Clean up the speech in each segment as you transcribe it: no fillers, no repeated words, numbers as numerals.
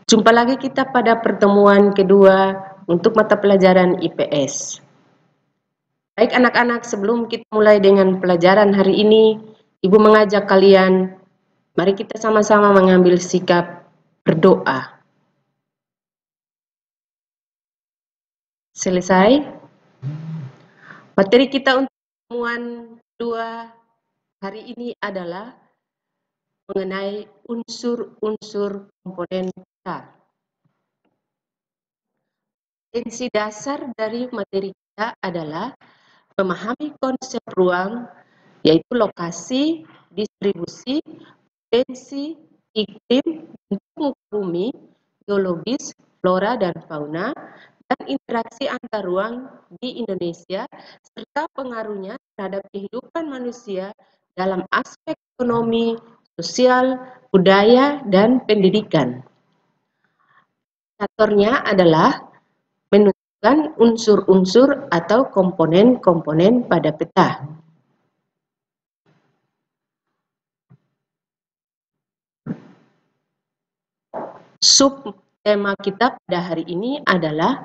Jumpa lagi kita pada pertemuan kedua untuk mata pelajaran IPS. Baik anak-anak, sebelum kita mulai dengan pelajaran hari ini, Ibu mengajak kalian, mari kita sama-sama mengambil sikap berdoa. Selesai? Materi kita untuk pertemuan kedua hari ini adalah mengenai unsur-unsur komponen peta. Esensi dasar dari materi kita adalah memahami konsep ruang, yaitu lokasi, distribusi, potensi, iklim, bentuk muka bumi, geologis, flora dan fauna, dan interaksi antar ruang di Indonesia, serta pengaruhnya terhadap kehidupan manusia dalam aspek ekonomi, sosial, budaya, dan pendidikan. Indikatornya adalah menunjukkan unsur-unsur atau komponen-komponen pada peta. Subtema kita pada hari ini adalah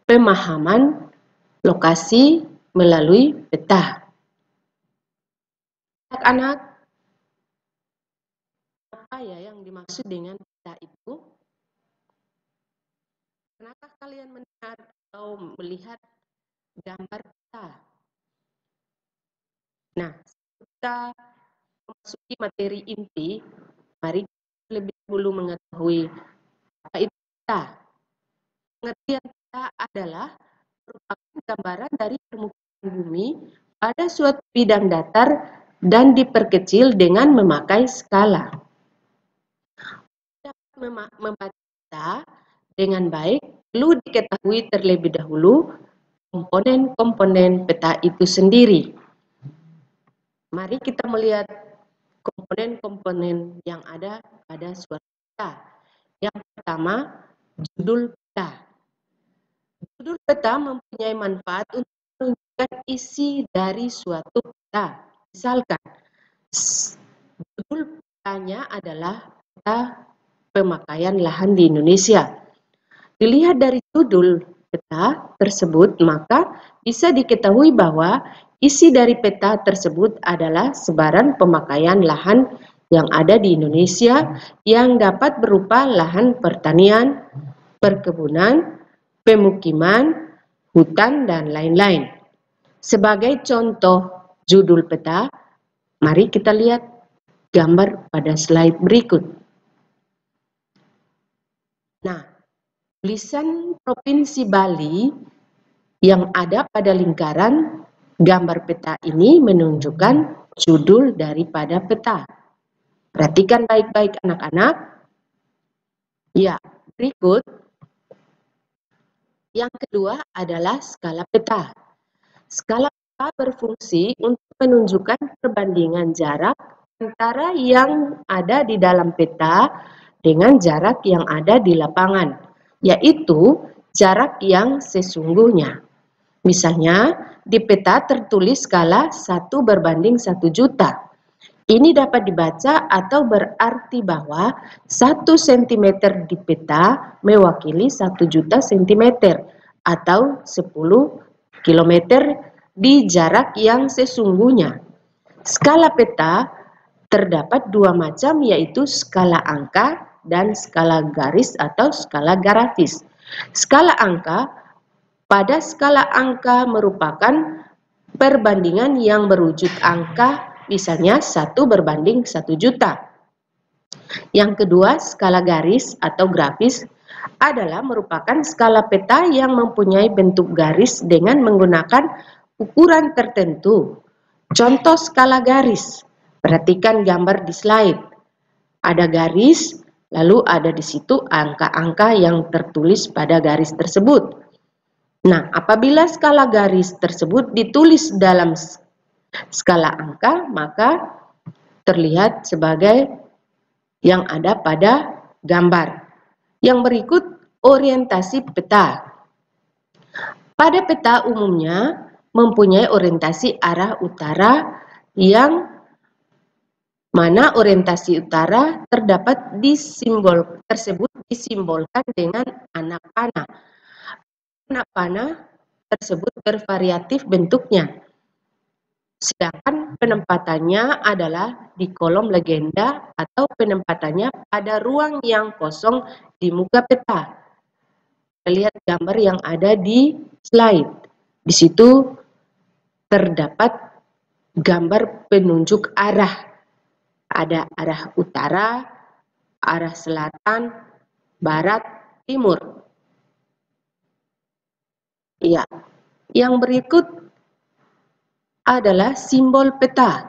pemahaman lokasi melalui peta. Anak-anak, apa ya yang dimaksud dengan peta itu? Pernahkah kalian mendengar atau melihat gambar peta? Nah, kita memasuki materi inti, mari kita lebih dulu mengetahui apa itu peta. Pengertian peta adalah merupakan gambaran dari permukaan bumi pada suatu bidang datar dan diperkecil dengan memakai skala. Dapat membaca peta dengan baik, perlu diketahui terlebih dahulu komponen-komponen peta itu sendiri. Mari kita melihat komponen-komponen yang ada pada suatu peta. Yang pertama, judul peta. Judul peta mempunyai manfaat untuk menunjukkan isi dari suatu peta. Misalkan, judul petanya adalah peta pemakaian lahan di Indonesia. Dilihat dari judul peta tersebut, maka bisa diketahui bahwa isi dari peta tersebut adalah sebaran pemakaian lahan yang ada di Indonesia yang dapat berupa lahan pertanian, perkebunan, pemukiman, hutan, dan lain-lain. Sebagai contoh judul peta, mari kita lihat gambar pada slide berikut. Nah, tulisan Provinsi Bali yang ada pada lingkaran gambar peta ini menunjukkan judul daripada peta. Perhatikan baik-baik anak-anak. Ya, berikut. Yang kedua adalah skala peta. Skala peta berfungsi untuk menunjukkan perbandingan jarak antara yang ada di dalam peta dengan jarak yang ada di lapangan, yaitu jarak yang sesungguhnya. Misalnya, di peta tertulis skala 1:1 juta. Ini dapat dibaca atau berarti bahwa 1 cm di peta mewakili 1 juta cm atau 10 km di jarak yang sesungguhnya. Skala peta terdapat dua macam, yaitu skala angka dan skala garis atau skala grafis. Skala angka, pada skala angka merupakan perbandingan yang berwujud angka, misalnya 1:1 juta. Yang kedua, skala garis atau grafis adalah merupakan skala peta yang mempunyai bentuk garis dengan menggunakan ukuran tertentu. Contoh skala garis, perhatikan gambar di slide. Ada garis, lalu ada di situ angka-angka yang tertulis pada garis tersebut. Nah, apabila skala garis tersebut ditulis dalam skala angka, maka terlihat sebagai yang ada pada gambar. Yang berikut, orientasi peta. Pada peta umumnya mempunyai orientasi arah utara yang mana orientasi utara tersebut disimbolkan dengan anak panah. Anak panah tersebut bervariatif bentuknya, sedangkan penempatannya adalah di kolom legenda atau penempatannya pada ruang yang kosong di muka peta. Lihat gambar yang ada di slide. Di situ terdapat gambar penunjuk arah. Ada arah utara, arah selatan, barat, timur. Iya. Yang berikut adalah simbol peta.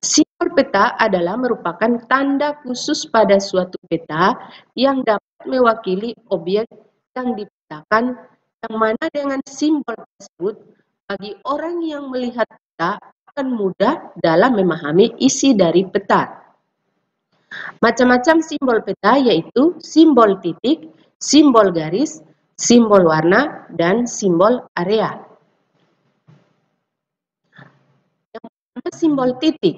Simbol peta adalah merupakan tanda khusus pada suatu peta yang dapat mewakili objek yang dipetakan, yang mana dengan simbol tersebut bagi orang yang melihat peta akan mudah dalam memahami isi dari peta. Macam-macam simbol peta yaitu simbol titik, simbol garis, simbol warna, dan simbol area. Yang pertama, simbol titik.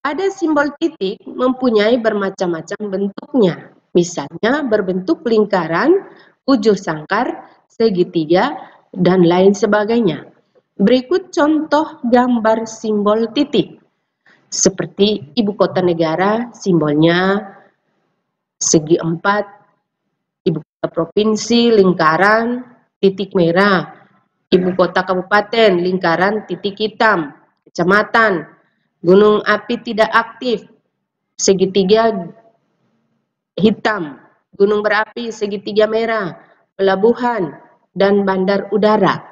Ada simbol titik mempunyai bermacam-macam bentuknya. Misalnya berbentuk lingkaran, bujur sangkar, segitiga, dan lain sebagainya. Berikut contoh gambar simbol titik. Seperti ibu kota negara, simbolnya segi empat, ibu kota provinsi, lingkaran, titik merah, ibu kota kabupaten, lingkaran, titik hitam, kecamatan, gunung api tidak aktif, segitiga hitam, gunung berapi, segitiga merah, pelabuhan, dan bandar udara.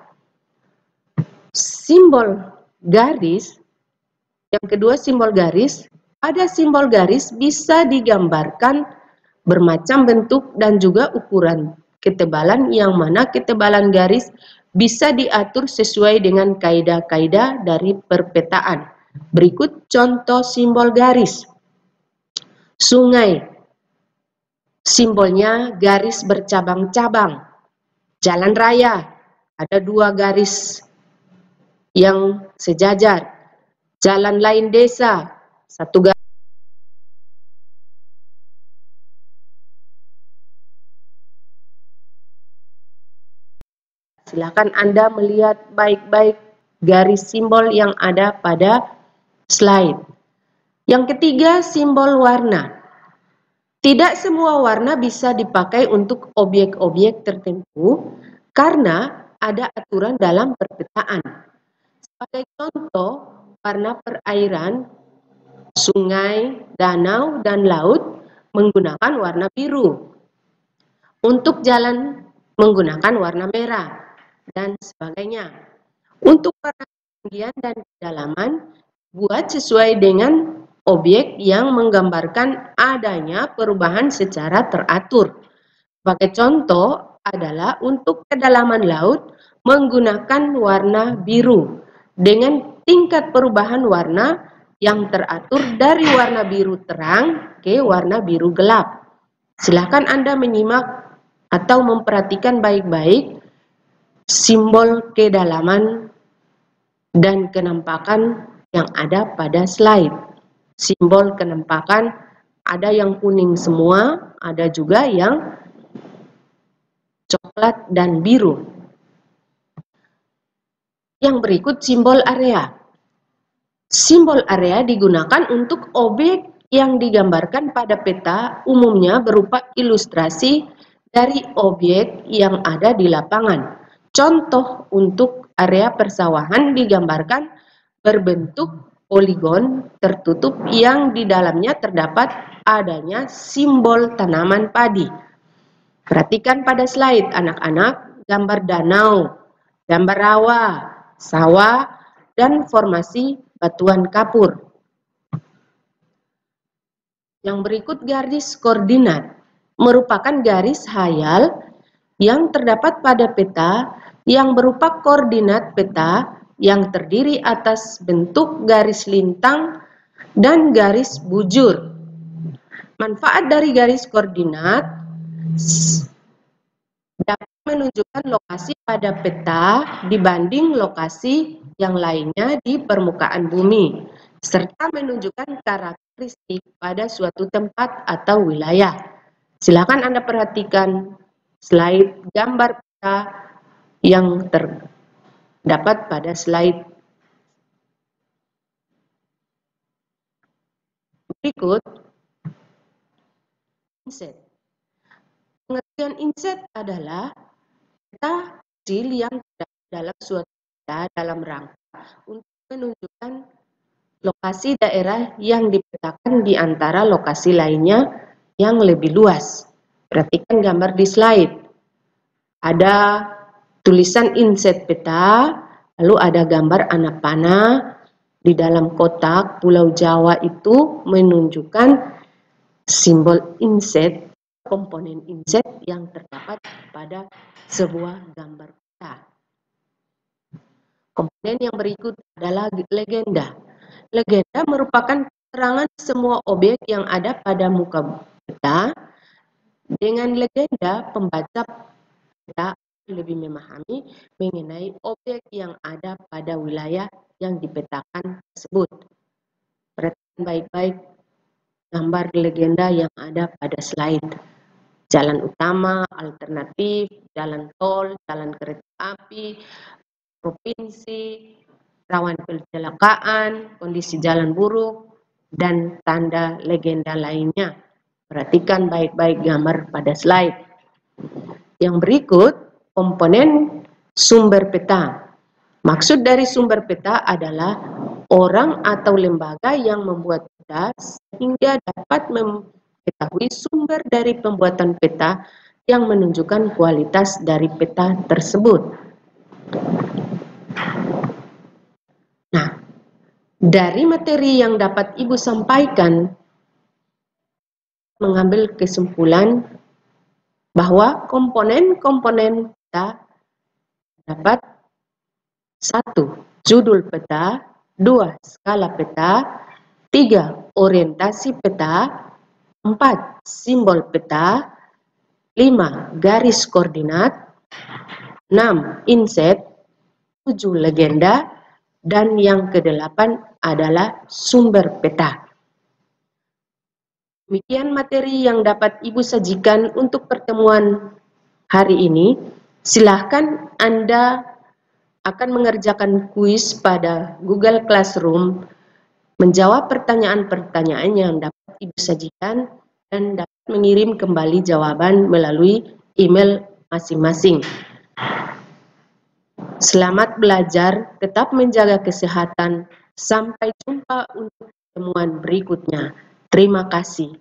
Simbol garis, yang kedua simbol garis, pada simbol garis bisa digambarkan bermacam bentuk dan juga ukuran ketebalan, yang mana ketebalan garis bisa diatur sesuai dengan kaidah-kaidah dari perpetaan. Berikut contoh simbol garis. Sungai, simbolnya garis bercabang-cabang. Jalan raya, ada dua garis yang sejajar. Jalan lain desa, satu garis. Silakan Anda melihat baik-baik garis simbol yang ada pada slide. Yang ketiga, simbol warna. Tidak semua warna bisa dipakai untuk objek-objek tertentu karena ada aturan dalam perpetaan. Sebagai contoh, warna perairan, sungai, danau, dan laut menggunakan warna biru. Untuk jalan menggunakan warna merah, dan sebagainya. Untuk warna ketinggian dan kedalaman, buat sesuai dengan objek yang menggambarkan adanya perubahan secara teratur. Sebagai contoh adalah untuk kedalaman laut menggunakan warna biru dengan tingkat perubahan warna yang teratur dari warna biru terang ke warna biru gelap. Silakan Anda menyimak atau memperhatikan baik-baik simbol kedalaman dan kenampakan yang ada pada slide. Simbol kenampakan ada yang kuning semua, ada juga yang coklat dan biru. Yang berikut simbol area. Simbol area digunakan untuk objek yang digambarkan pada peta, umumnya berupa ilustrasi dari objek yang ada di lapangan. Contoh untuk area persawahan digambarkan berbentuk poligon tertutup yang di dalamnya terdapat adanya simbol tanaman padi. Perhatikan pada slide anak-anak, gambar danau, gambar rawa, sawah, dan formasi batuan kapur. Yang berikut garis koordinat merupakan garis hayal yang terdapat pada peta yang berupa koordinat peta yang terdiri atas bentuk garis lintang dan garis bujur. Manfaat dari garis koordinat dapat menunjukkan lokasi pada peta dibanding lokasi yang lainnya di permukaan bumi, serta menunjukkan karakter karakteristik pada suatu tempat atau wilayah. Silakan Anda perhatikan slide gambar peta yang terdapat pada slide berikut. Inset. Pengertian inset adalah peta kecil yang terdapat dalam suatu peta dalam rangka untuk menunjukkan lokasi daerah yang dipetakan di antara lokasi lainnya yang lebih luas. Perhatikan gambar di slide. Ada tulisan inset peta, lalu ada gambar anak panah. Di dalam kotak Pulau Jawa itu menunjukkan simbol inset, komponen inset yang terdapat pada sebuah gambar peta. Komponen yang berikut adalah legenda. Legenda merupakan keterangan semua objek yang ada pada muka peta. Dengan legenda, pembaca peta lebih memahami mengenai objek yang ada pada wilayah yang dipetakan tersebut. Perhatikan baik-baik gambar legenda yang ada pada slide. Jalan utama, alternatif, jalan tol, jalan kereta api, provinsi, rawan kecelakaan, kondisi jalan buruk, dan tanda legenda lainnya. Perhatikan baik-baik gambar pada slide. Yang berikut, komponen sumber peta. Maksud dari sumber peta adalah orang atau lembaga yang membuat peta sehingga dapat mengetahui sumber dari pembuatan peta yang menunjukkan kualitas dari peta tersebut. Nah, dari materi yang dapat Ibu sampaikan, mengambil kesimpulan bahwa komponen-komponen peta dapat 1. Judul peta, 2. Skala peta, 3. Orientasi peta, 4. Simbol peta, 5. Garis koordinat, 6. Inset, 7. Legenda, dan yang ke-8 adalah sumber peta. Demikian materi yang dapat Ibu sajikan untuk pertemuan hari ini. Silahkan Anda akan mengerjakan kuis pada Google Classroom, menjawab pertanyaan-pertanyaan yang dapat Ibu sajikan, dan dapat mengirim kembali jawaban melalui email masing-masing. Selamat belajar, tetap menjaga kesehatan. Sampai jumpa untuk pertemuan berikutnya. Terima kasih.